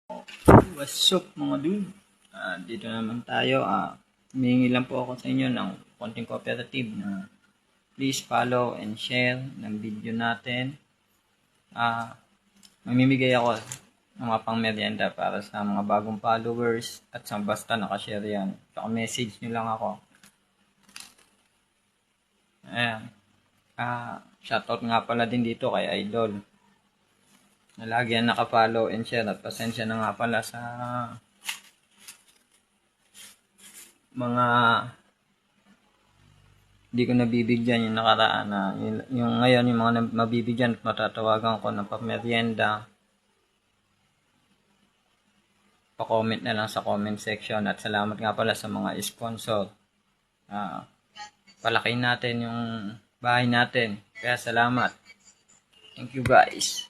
What's up mga dude? Dito naman tayo. Humingi lang po ako sa inyo ng konting cooperative na please follow and share ng video natin. Mamimigay ako ng mga pang merienda para sa mga bagong followers at sa basta nakashare yan. Saka message nyo lang ako. Ayan. Shoutout nga pala din dito kay Idol na lagi yan nakafollow and share, at pasensya na nga pala sa mga hindi ko nabibigyan yung nakaraan na yung ngayon yung mga mabibigyan at matatawagan ko ng pamerienda. Pa-comment na lang sa comment section, at salamat nga pala sa mga sponsor. Palakihin natin yung bahay natin, kaya salamat. Thank you guys.